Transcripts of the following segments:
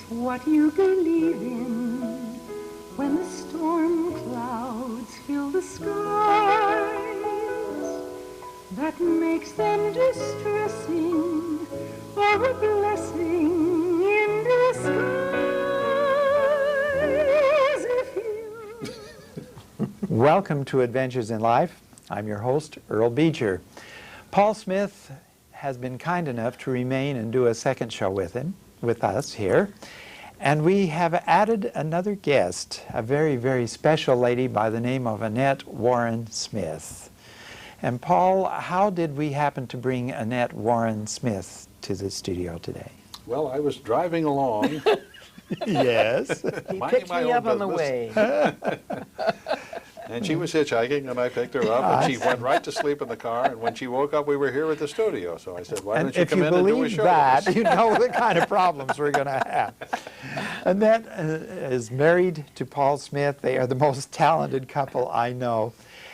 what you believe in when the storm clouds fill the skies that makes them distressing or a blessing in disguise. If you Welcome to Adventures in Life. I'm your host, Earl Beecher. Paul Smith has been kind enough to remain and do a second show with us here. And we have added another guest, a very, very special lady by the name of Annette Warren Smith. And Paul, how did we happen to bring Annette Warren Smith to the studio today? Well, I was driving along. Yes. He picked me up on the way. And she was hitchhiking, and I picked her up, and she went right to sleep in the car, and when she woke up, we were here at the studio. So I said, why don't you come in and do a show with us? And if you believe that, you know the kind of problems we're going to have. Annette is married to Paul Smith. They are the most talented couple I know.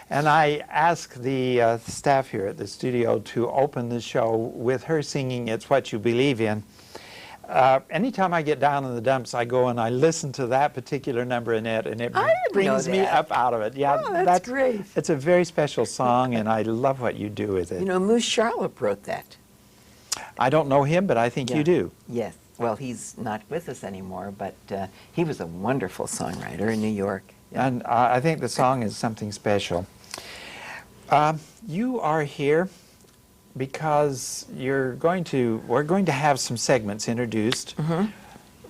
And I asked the staff here at the studio to open the show with her singing It's What You Believe In. Anytime I get down in the dumps, I go and I listen to that particular number, Annette, and it brings me up out of it. Yeah, oh, that's great. It's a very special song, and I love what you do with it. You know, Moose Charlotte wrote that. I don't know him, but I think you do. Yes. Well, he's not with us anymore, but he was a wonderful songwriter in New York. Yeah. And I think the song is something special. You are here because we're going to have some segments introduced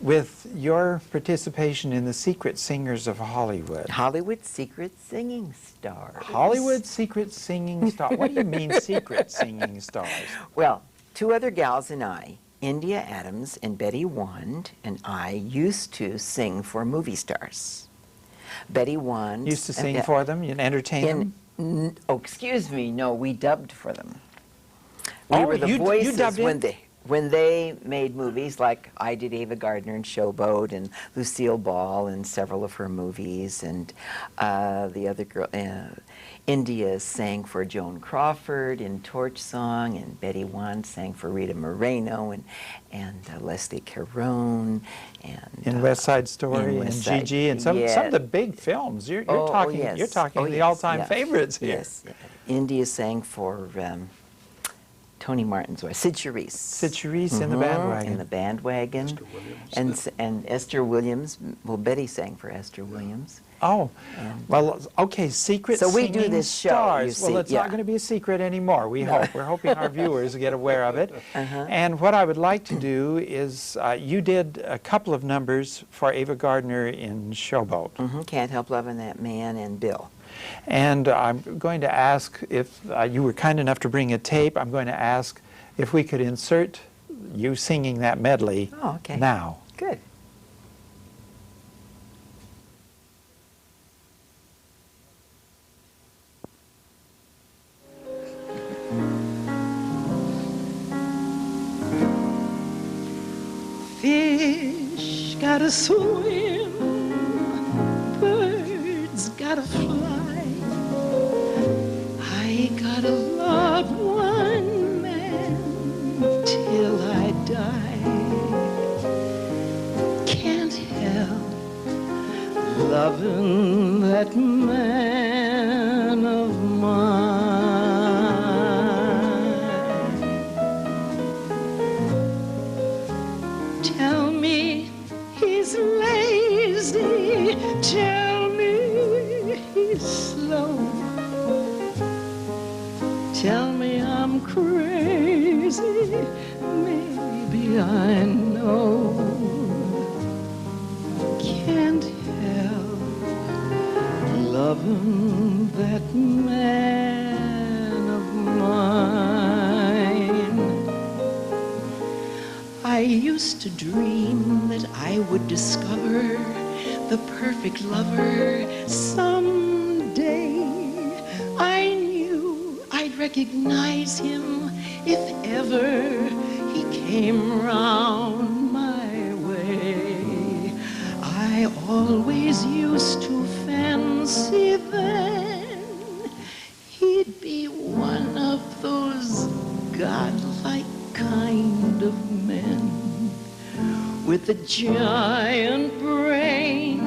with your participation in the Secret Singers of Hollywood. Hollywood Secret Singing Stars. Hollywood Secret Singing Stars. What do you mean secret singing stars? Well, two other gals and I, India Adams and Betty Wand, and I used to sing for movie stars. Betty Wand used to sing for them and entertain them? Oh, excuse me, no, we dubbed for them. We were the voices when they made movies, like I did Ava Gardner in Showboat and Lucille Ball in several of her movies, and the other girl, India, sang for Joan Crawford in Torch Song, and Betty Wand sang for Rita Moreno and Leslie Caron, and in West Side Story and Gigi and some of the big films. You're talking the all-time favorites here. Yes, India sang for Tony Martin's wife, Sid Charisse. Sid Charisse in the Bandwagon. In the Bandwagon. Esther Williams. And Esther Williams. Well, Betty sang for Esther Williams. Oh, well, okay, secret so we singing do this show, stars. you see, well, it's not going to be a secret anymore, we hope. We're hoping our viewers get aware of it. And what I would like to do is, you did a couple of numbers for Ava Gardner in Showboat. Can't Help Loving That Man and Bill. And I'm going to ask if you were kind enough to bring a tape. I'm going to ask if we could insert you singing that medley now. Good. Fish gotta swim, birds gotta fly. I gotta love one man till I die. Can't help loving that man of mine. Tell me he's lazy, tell me he's slow, tell me I'm crazy, maybe I know. Can't help loving that man of mine. I used to dream that I would discover the perfect lover someday. I knew I'd recognize him if ever he came round my way. I always used to fancy then he'd be one of those godlike kind of men with a giant brain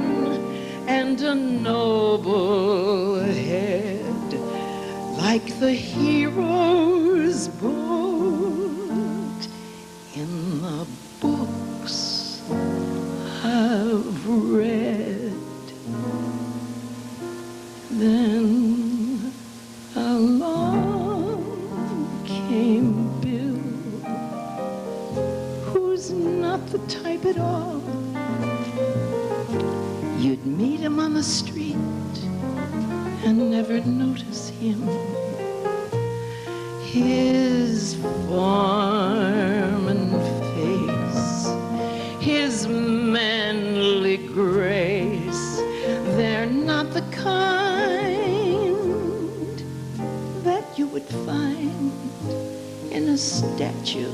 and a noble head, like the heroes bold in the books I've read. Then along came Bill, who's not the type at all. You'd meet him on the street and never notice him. His form and face, his manly grace, they're not the kind that you would find in a statue.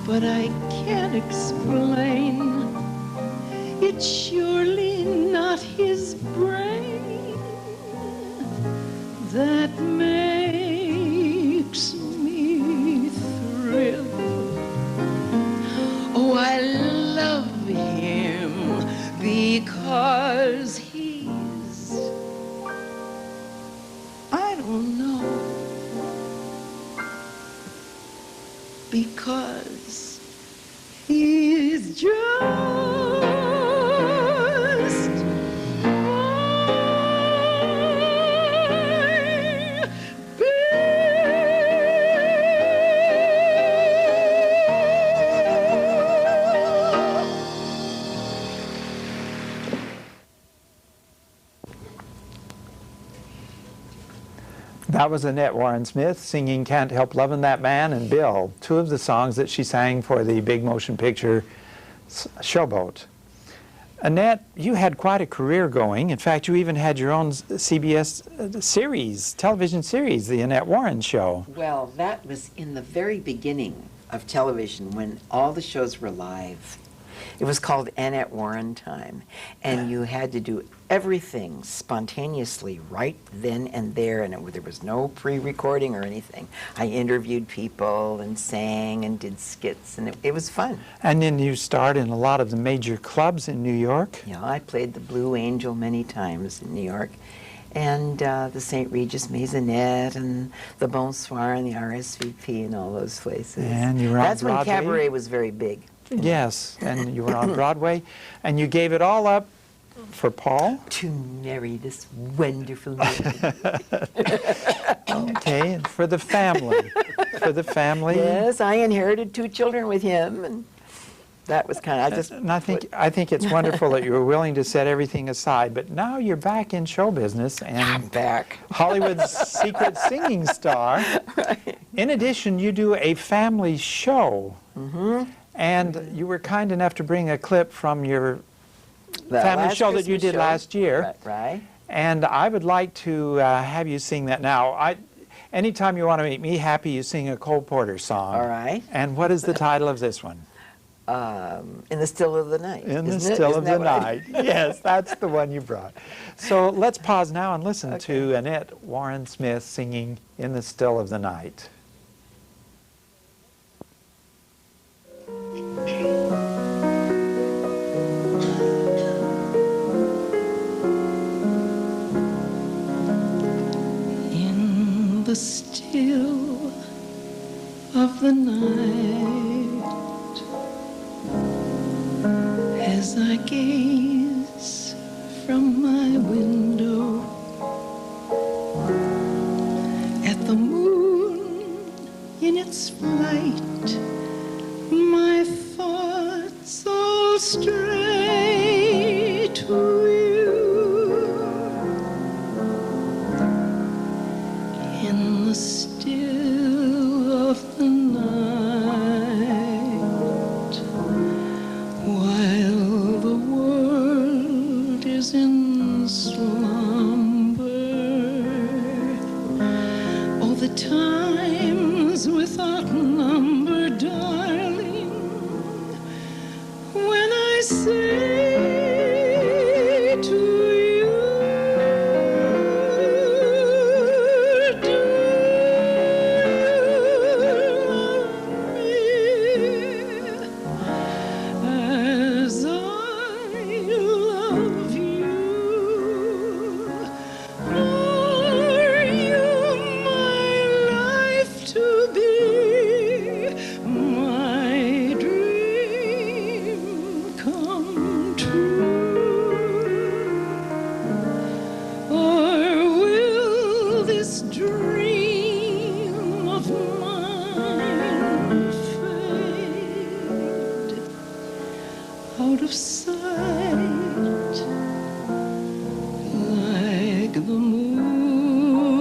But I can't explain, it's surely not his brain that makes me thrill. Oh, I love him because he's, I don't know, because he's just That was Annette Warren Smith singing Can't Help Lovin' That Man and Bill, two of the songs that she sang for the big motion picture Showboat. Annette, you had quite a career going. In fact, you even had your own CBS series, television series, The Annette Warren Show. Well, that was in the very beginning of television when all the shows were live. It was called Annette Warren Time, and you had to do everything spontaneously right then and there, and there was no pre-recording or anything. I interviewed people and sang and did skits, and it was fun. And then you starred in a lot of the major clubs in New York. Yeah, I played the Blue Angel many times in New York, and the St. Regis Maisonette and the Bonsoir and the RSVP and all those places. And you were on That's when Broadway. cabaret was very big. Yes, and you were on Broadway, and you gave it all up for Paul? To marry this wonderful man. Okay, and for the family. For the family. Yes, I inherited 2 children with him, and that was kind of, And I think it's wonderful that you were willing to set everything aside, but now you're back in show business and I'm back. Hollywood's secret singing star. Right. In addition, you do a family show. Mm-hmm. And you were kind enough to bring a clip from your The family last show that you Christmas did show. last year. Right. And I would like to have you sing that now. Anytime you want to make me happy, you sing a Cole Porter song. All right. And what is the title of this one? In the Still of the Night. In the isn't it? Still Isn't of that the what Night. Yes, that's the one you brought. So let's pause now and listen to Annette Warren Smith singing In the Still of the Night. In the still of the night, as I gaze from my window at the moon in its flight, my thoughts all stray to you. In the still of the night, while the world is in slumber, oh, the times without number, darling, when I say sight, like the moon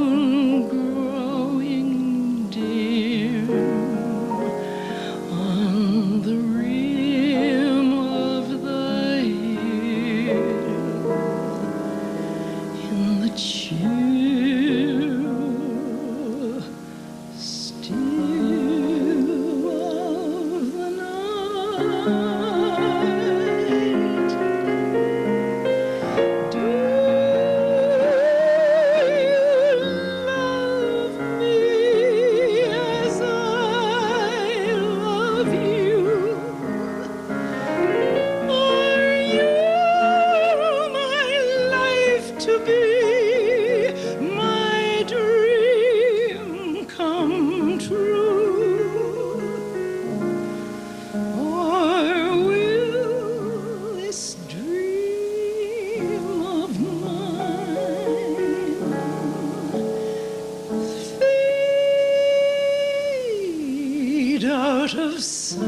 growing dim on the rim of the hill, in the chill, still of the night. Do you love me as I love you? Are you my life to be, my dream come true? Or will this dream of mine fade out of sight,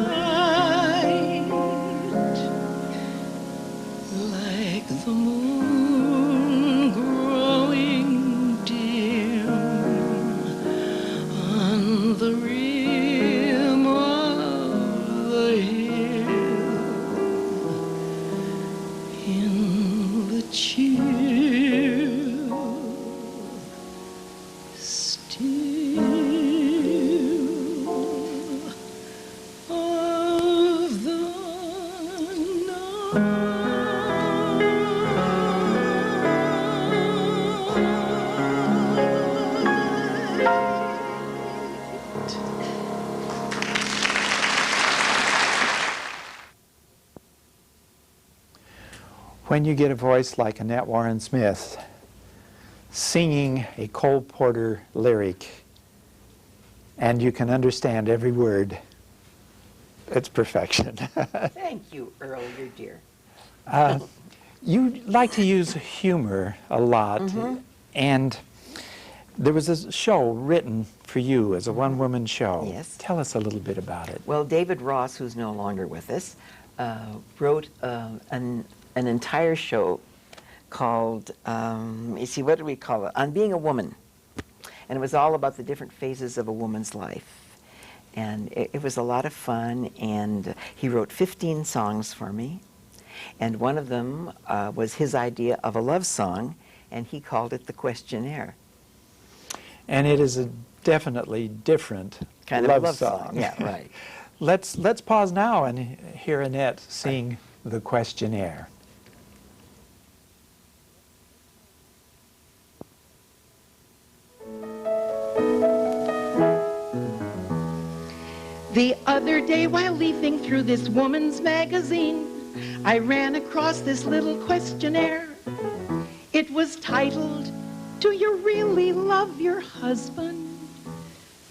like the moon growing dim on the rim of the hill, in the chill, still of the night. When you get a voice like Annette Warren Smith singing a Cole Porter lyric and you can understand every word, it's perfection. Thank you, Earl, you're dear. You like to use humor a lot, and there was a show written for you as a one-woman show. Yes. Tell us a little bit about it. Well, David Ross, who's no longer with us, wrote an entire show called, you see, what do we call it? On Being a Woman. And it was all about the different phases of a woman's life. And it was a lot of fun, and he wrote 15 songs for me. And one of them was his idea of a love song, and he called it the Questionnaire. And it is a definitely different Kind of a love song. Yeah, right. Let's pause now and hear Annette sing the Questionnaire. The other day while leafing through this woman's magazine, I ran across this little questionnaire. It was titled, "Do you really love your husband?"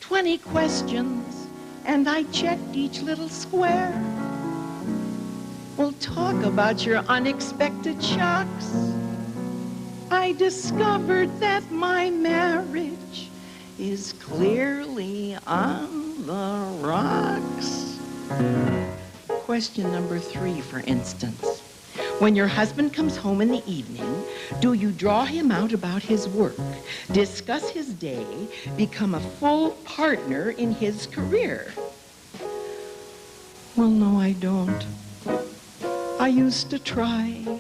20 questions, and I checked each little square. Well, talk about your unexpected shocks. I discovered that my marriage is clearly on the rocks. Question number 3, for instance. When your husband comes home in the evening, do you draw him out about his work, discuss his day, become a full partner in his career? Well, no, I don't. I used to try,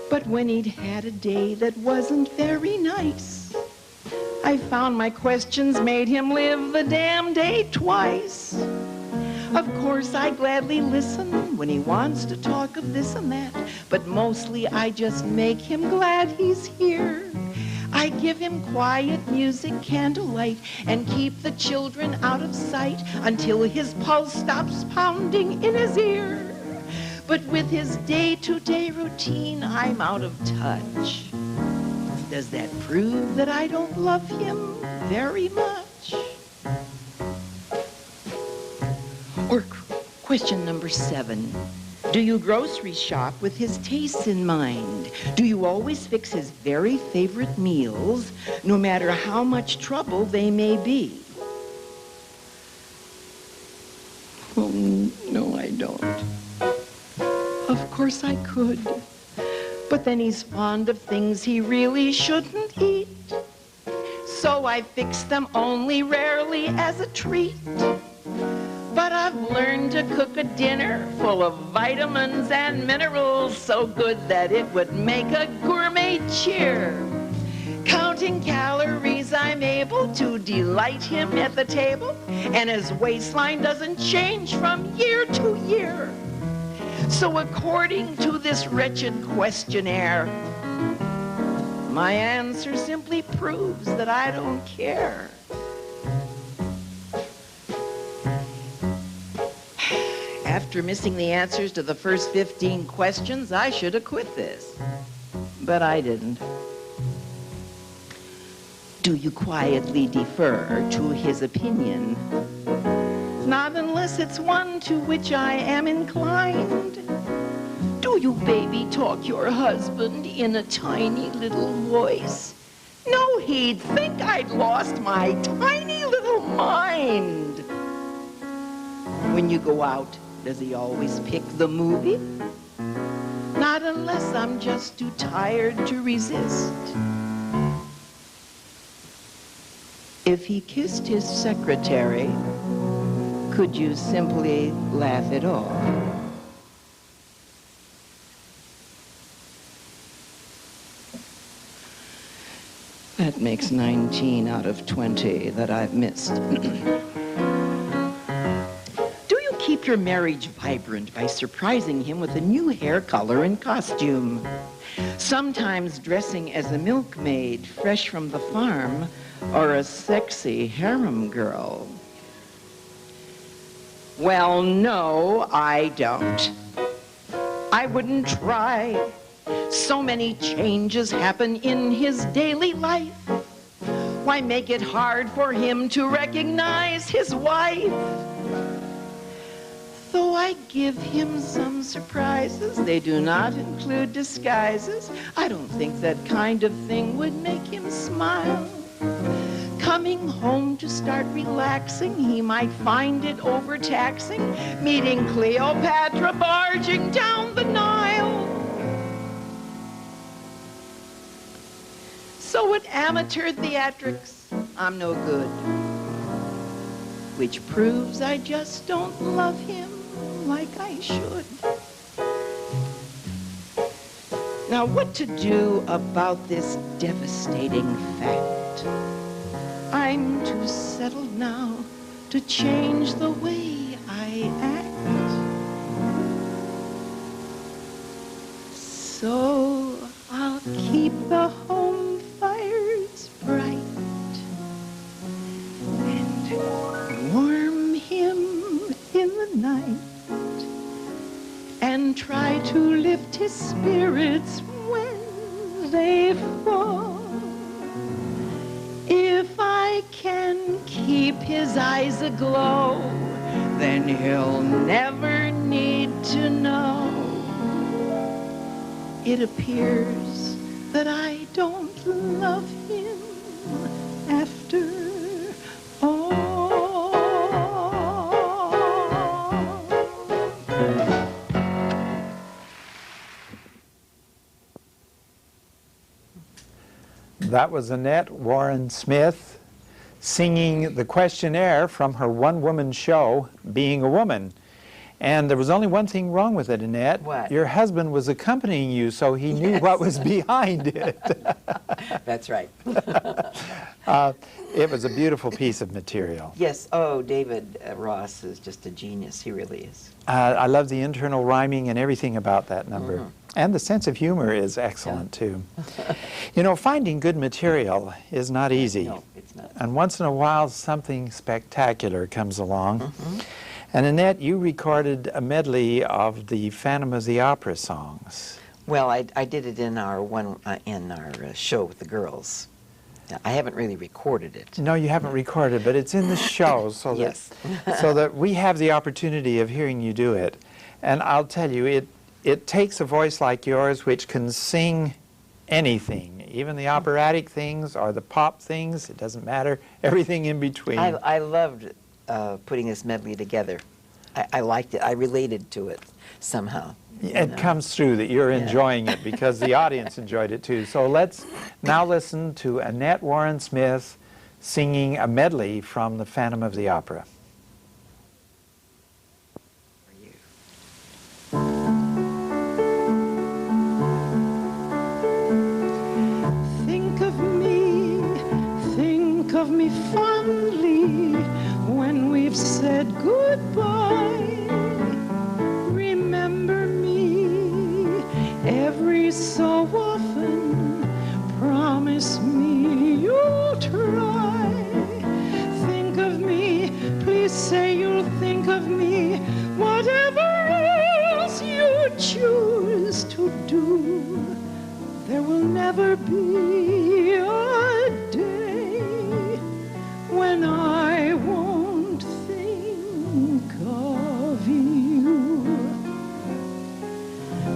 but when he'd had a day that wasn't very nice, I found my questions made him live the damn day twice. Of course, I gladly listen when he wants to talk of this and that, but mostly I just make him glad he's here. I give him quiet music, candlelight, and keep the children out of sight until his pulse stops pounding in his ear. But with his day-to-day routine, I'm out of touch. Does that prove that I don't love him very much? Or question number 7. Do you grocery shop with his tastes in mind? Do you always fix his very favorite meals, no matter how much trouble they may be? Oh, no, I don't. Of course, course I could. But then he's fond of things he really shouldn't eat. So I fix them only rarely as a treat. But I've learned to cook a dinner full of vitamins and minerals so good that it would make a gourmet cheer. Counting calories, I'm able to delight him at the table, and his waistline doesn't change from year to year. So according to this wretched questionnaire, my answer simply proves that I don't care. After missing the answers to the first 15 questions, I should have quit this. But I didn't. Do you quietly defer to his opinion? Not unless it's one to which I am inclined. Do you baby talk your husband in a tiny little voice? No, he'd think I'd lost my tiny little mind. When you go out, does he always pick the movie? Not unless I'm just too tired to resist. If he kissed his secretary, could you simply laugh it off? That makes 19 out of 20 that I've missed. Do you keep your marriage vibrant by surprising him with a new hair color and costume? Sometimes dressing as a milkmaid fresh from the farm, or a sexy harem girl? Well, no, I don't. I wouldn't try. So many changes happen in his daily life. Why make it hard for him to recognize his wife? Though I give him some surprises, they do not include disguises. I don't think that kind of thing would make him smile. Coming home to start relaxing, he might find it overtaxing, meeting Cleopatra barging down the Nile. So at amateur theatrics, I'm no good, which proves I just don't love him like I should. Now, what to do about this devastating fact? I'm too settled now to change the way I act. So I'll keep the home fires bright and warm him in the night and try to lift his spirits when they fall. If I can keep his eyes aglow, then he'll never need to know. It appears that I don't love him after all. That was Annette Warren Smith singing the questionnaire from her one-woman show, Being a Woman. And there was only one thing wrong with it, Annette. What? Your husband was accompanying you, so he knew what was behind it. That's right. It was a beautiful piece of material. Yes. Oh, David Ross is just a genius. He really is. I love the internal rhyming and everything about that number. Mm-hmm. And the sense of humor is excellent, too. You know, finding good material is not easy. No, it's not. And once in a while, something spectacular comes along. Mm-hmm. And Annette, you recorded a medley of the Phantom of the Opera songs. Well, I did it in our show with the girls. I haven't really recorded it. No, you haven't recorded, but it's in the show, so yes. So that we have the opportunity of hearing you do it. And I'll tell you, it takes a voice like yours which can sing anything, even the operatic things or the pop things. It doesn't matter. Everything in between. I loved putting this medley together. I liked it. I related to it somehow. It comes through that you're enjoying it because the audience enjoyed it too. So let's now listen to Annette Warren Smith singing a medley from The Phantom of the Opera. Think of me fondly when we've said goodbye. Remember me every so often. Promise me you'll try. Think of me, please say you'll think of me. Whatever else you choose to do, there will never be a day when I won't think of you.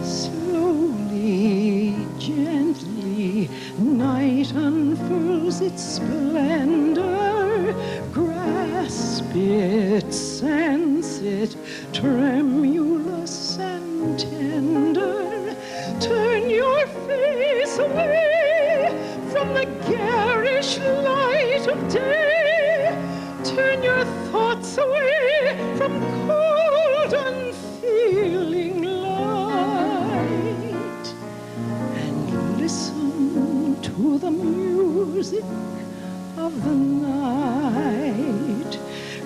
Slowly, gently, night unfurls its splendor. Grasp it, sense it, tremulous and tender. Turn your face away from the garish light of day. Turn your thoughts away from cold, unfeeling light, and listen to the music of the night.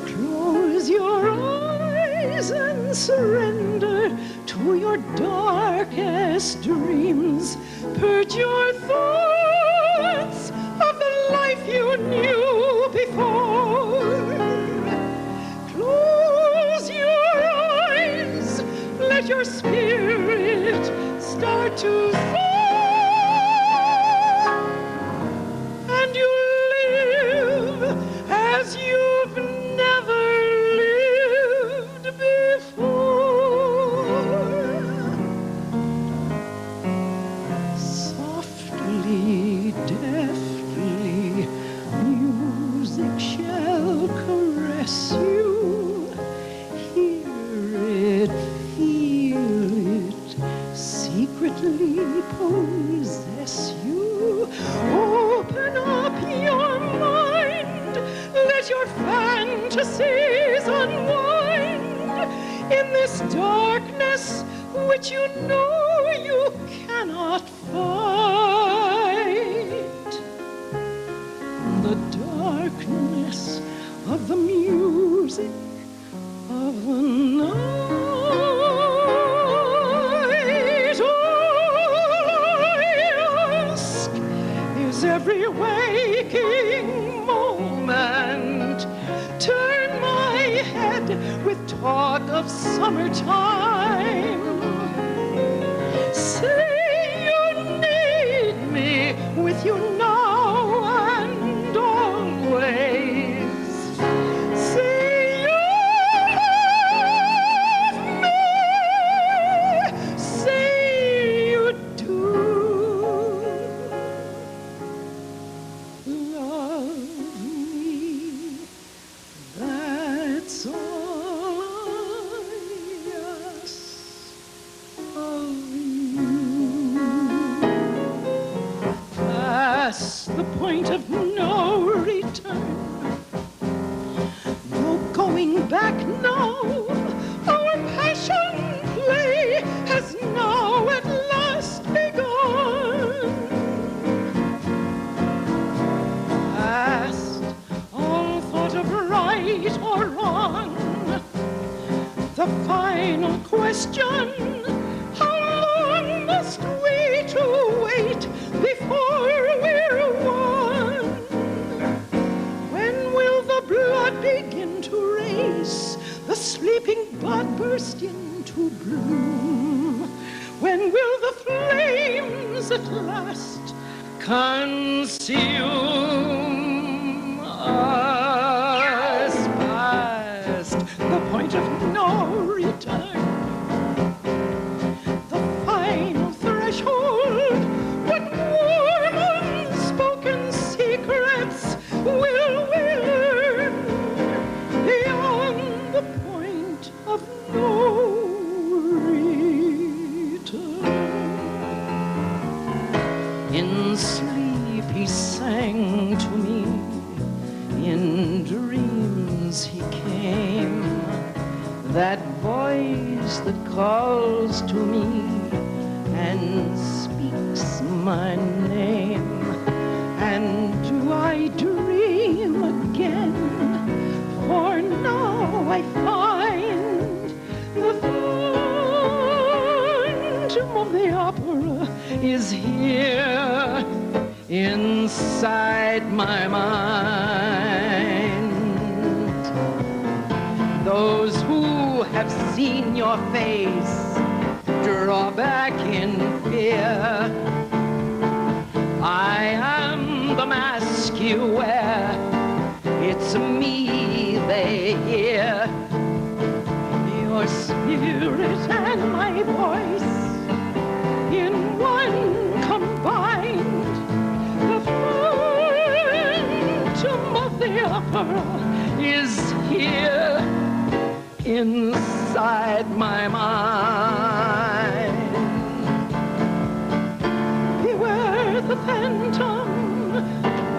Close your eyes and surrender to your darkest dreams. Purge your thoughts of the life you knew before. Close your eyes, let your spirit start to soar, and you live as you've never lived before. Softly, deftly, music shall caress you. Hear it, feel it, secretly possess you. Open up your mind, let your fantasies unwind in this darkness which you know you cannot fight. The darkness of the music of the night. All I ask is every waking moment turn my head with talk of summertime. Say you need me with you now and always. Say you love me. Say you do. Love me. That's all I ask of you. Past the point of no return, no going back now. Our passion play has now at last begun. Past all thought of right or wrong, the final question: how long must we two wait before we're one? When will the blood begin to race, the sleeping bud burst into bloom? When will the flames at last consume us? Past the point of no return, the final threshold, what warm unspoken secrets will we learn beyond the point of no return? In sleep he sang to me, in dreams he came, that voice that calls to me and speaks my name. And do I dream again? For now I find the Phantom of the Opera is here inside my mind. Those who have seen your face draw back in fear. I am the mask you wear, it's me they hear. Your spirit and my voice in one combined, the Phantom of the Opera is here inside my mind. Beware the phantom,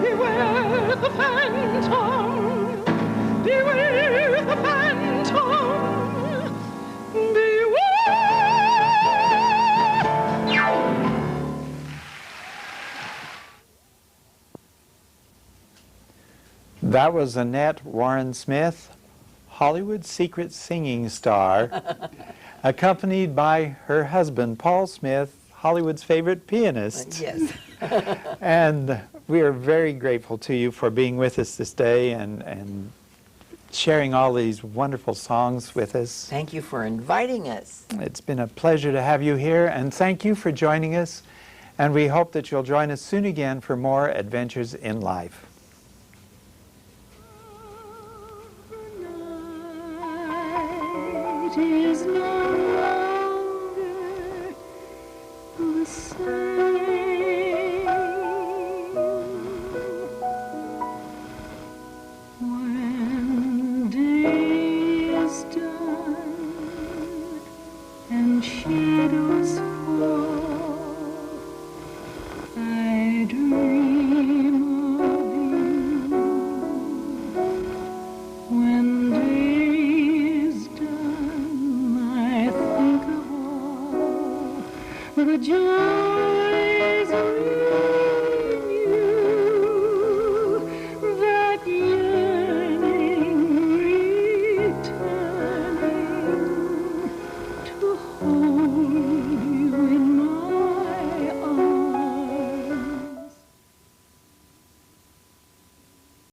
beware the phantom, beware the phantom, beware. That was Annette Warren Smith, Hollywood's secret singing star, accompanied by her husband, Paul Smith, Hollywood's favorite pianist. Yes. And we are very grateful to you for being with us this day and sharing all these wonderful songs with us. Thank you for inviting us. It's been a pleasure to have you here, and thank you for joining us. And we hope that you'll join us soon again for more adventures in life. It is no longer the same. When day is done and shadows fall, I dream of you. When the joy